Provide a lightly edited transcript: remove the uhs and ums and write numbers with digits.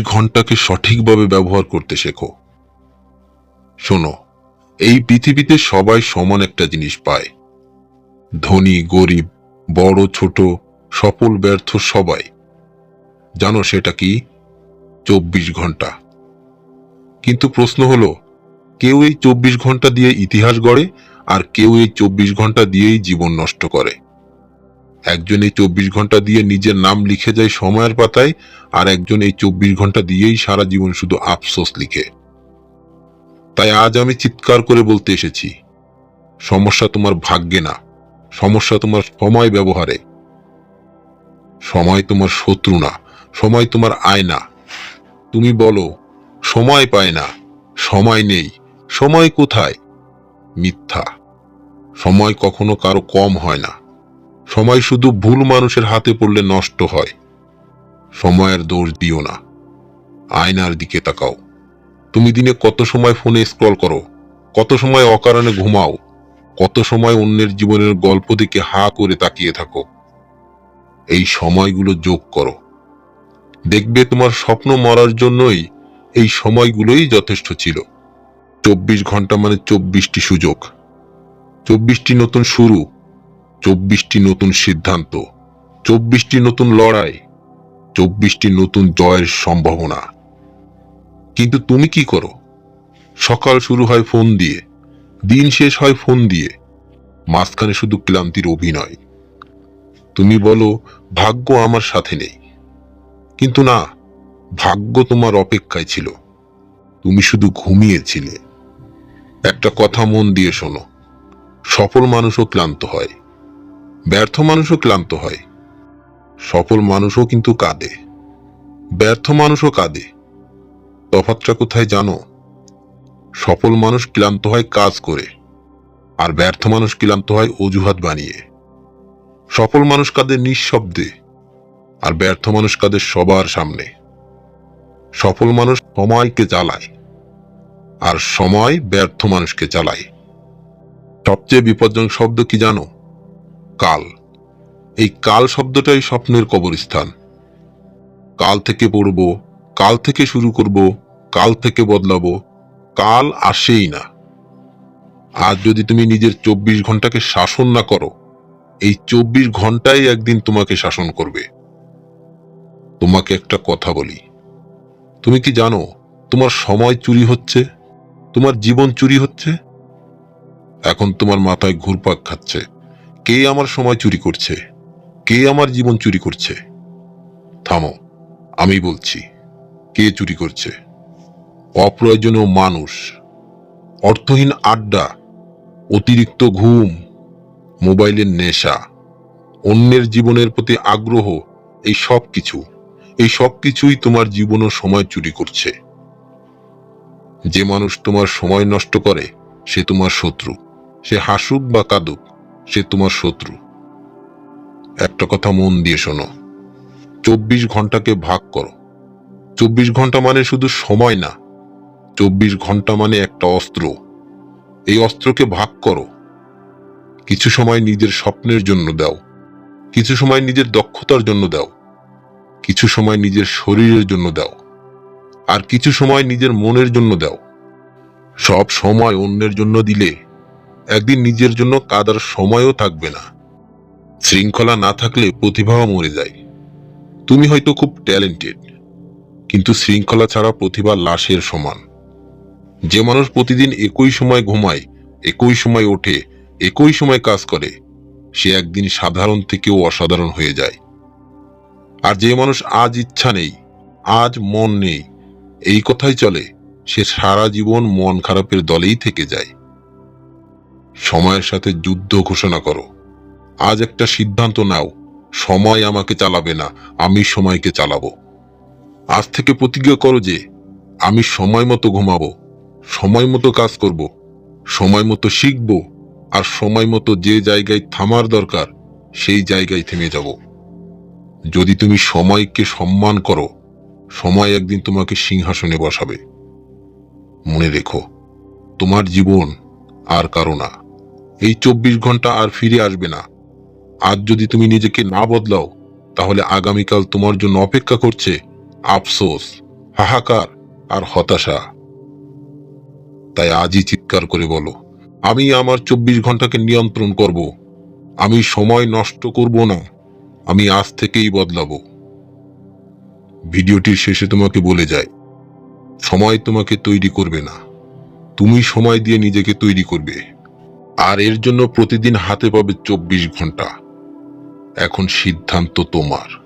ঘন্টাকে সঠিকভাবে ব্যবহার করতে শেখো। শোনো, এই পৃথিবীতে সবাই সমান একটা জিনিস পায়। ধনী গরিব, বড় ছোট, সফল ব্যর্থ সবাই। জানো সেটা কি? 24 ঘন্টা। কিন্তু প্রশ্ন হলো, কেউ এই 24 ঘন্টা দিয়ে ইতিহাস গড়ে, আর কেউ এই 24 ঘন্টা দিয়েই জীবন নষ্ট করে। একজন এই 24 ঘন্টা দিয়ে নিজের নাম লিখে যায় সময়ের পাতায়, আর একজন এই 24 ঘন্টা দিয়েই সারা জীবন শুধু আফসোস লিখে। তাই আজ আমি চিৎকার করে বলতে এসেছি, সমস্যা তোমার ভাগ্যে না, সমস্যা তোমার সময় ব্যবহারে। সময় তোমার শত্রু না, সময় তোমার আয়না। তুমি বলো সময় পায় না, সময় নেই, সময় কোথায়? মিথ্যা। সময় কখনো কারো কম হয় না। সময় শুধু ভুল মানুষের হাতে পড়লে নষ্ট হয়। সময়ের দোষ দিও না, আয়নার দিকে তাকাও। তুমি দিনে কত সময় ফোনে স্ক্রল করো, কত সময় অকারণে ঘুমাও, কত সময় অন্যের জীবনের গল্প দিকে হা করে তাকিয়ে থাকো। এই সময়গুলো যোগ করো, দেখবে তোমার স্বপ্ন মরার জন্যই এই সময়গুলোই যথেষ্ট ছিল। 24 ঘন্টা মানে 24টি সুযোগ, 24টি নতুন শুরু, 24টি নতুন সিদ্ধান্ত, 24টি নতুন লড়াই, 24টি নতুন জয়ের সম্ভাবনা। কিন্তু তুমি কি করো? সকাল শুরু হয় ফোন দিয়ে, দিন শেষ হয় ফোন দিয়ে, মাঝখানে শুধু ক্লান্তির অভিনয়। তুমি বলো ভাগ্য আমার সাথে নেই, কিন্তু না, ভাগ্য তোমার অপেক্ষায় ছিল, তুমি শুধু ঘুমিয়েছিলে। একটা কথা মন দিয়ে শোনো, সফল মানুষও ক্লান্ত হয়, ব্যর্থ মানুষও ক্লান্ত হয়। সফল মানুষও কিন্তু কাঁদে, ব্যর্থ মানুষও কাঁদে। তফাৎটা কোথায় জানো? সফল মানুষ ক্লান্ত হয় কাজ করে, আর ব্যর্থ মানুষ ক্লান্ত হয় অজুহাত বানিয়ে। সফল মানুষ কাঁদে নিঃশব্দে, আর ব্যর্থ মানুষ কাঁদে সবার সামনে। সফল মানুষ সময়কে চালায়, আর সময় ব্যর্থ মানুষকে চালায়। সবচেয়ে বিপজ্জনক শব্দ কি জানো? কাল। এই কাল শব্দটাই স্বপ্নের কবরস্থান। কাল থেকে পড়ব, কাল থেকে শুরু করব, কাল থেকে বদলাবো, কাল আসেই না। আজ যদি তুমি নিজের 24 ঘন্টাকে শাসন না করো, এই 24 ঘন্টাই একদিন তোমাকে শাসন করবে। তোমাকে একটা কথা বলি, তুমি কি জানো তোমার সময় চুরি হচ্ছে, তোমার জীবন চুরি হচ্ছে? এখন তোমার মাথায় ঘুরপাক খাচ্ছে, কে আমার সময় চুরি করছে, কে আমার জীবন চুরি করছে? থামো, আমি বলছি কে চুরি করছে। অপ্রয়োজনীয় মানুষ, অর্থহীন আড্ডা, অতিরিক্ত ঘুম, মোবাইলের নেশা, অন্যের জীবনের প্রতি আগ্রহ, এই সব কিছুই তোমার জীবন ও সময় চুরি করছে। যে মানুষ তোমার সময় নষ্ট করে সে তোমার শত্রু, সে হাসুক বা কাঁদুক, সে তোমার শত্রু। একটা কথা মন দিয়ে শোনো, 24 ঘন্টাকে ভাগ করো। 24 ঘন্টা মানে শুধু সময় না, 24 ঘন্টা মানে একটা অস্ত্র। এই অস্ত্রকে ভাগ করো। কিছু সময় নিজের স্বপ্নের জন্য দাও, কিছু সময় নিজের দক্ষতার জন্য দাও, কিছু সময় নিজের শরীরের জন্য দাও, আর কিছু সময় নিজের মনের জন্য দাও। সব সময় অন্যের জন্য দিলে একদিন নিজের জন্য কাঁদার সময়ও থাকবে না। শৃঙ্খলা না থাকলে প্রতিভাও মরে যায়। তুমি হয়তো খুব ট্যালেন্টেড, কিন্তু শৃঙ্খলা ছাড়া প্রতিভা লাশের সমান। যে মানুষ প্রতিদিন একই সময় ঘুমায়, একই সময় ওঠে, একই সময় কাজ করে, সে একদিন সাধারণ থেকেও অসাধারণ হয়ে যায়। আর যে মানুষ আজ ইচ্ছা নেই, আজ মন নেই, এই কথাই চলে, সে সারা জীবন মন খারাপের দলেই থেকে যায়। সময়ের সাথে যুদ্ধ ঘোষণা করো। আজ একটা সিদ্ধান্ত নাও, সময় আমাকে চালাবে না, আমি সময়কে চালাবো। আজ থেকে প্রতিজ্ঞা করো যে আমি সময় মতো ঘুমাবো, সময় মতো কাজ করব, সময় মতো শিখবো, আর সময় মতো যে জায়গায় থামার দরকার সেই জায়গায় থেমে যাব। যদি তুমি সময়কে সম্মান করো, সময় একদিন তোমাকে সিংহাসনে বসাবে। মনে রেখো, তোমার জীবন আর কারো না। এই 24 ঘন্টা আর ফিরে আসবে না। আজ যদি তুমি নিজেকে না বদলাও, তাহলে আগামীকাল তোমার জন্য অপেক্ষা করছে আফসোস, হাহাকার আর হতাশা। তাই আজই চিৎকার করে বলো, আমি আমার 24 ঘন্টাকে নিয়ন্ত্রণ করব। আমি সময় নষ্ট করব না। আমি আজ থেকেই বদলাবো। ভিডিওটির শেষে তোমাকে বলে যায়, সময় তোমাকে তৈরি করবে না, তুমি সময় দিয়ে নিজেকে তৈরি করবে। আর এর জন্য প্রতিদিন হাতে পাবে 24 ঘন্টা। এখন সিদ্ধান্ত তোমার।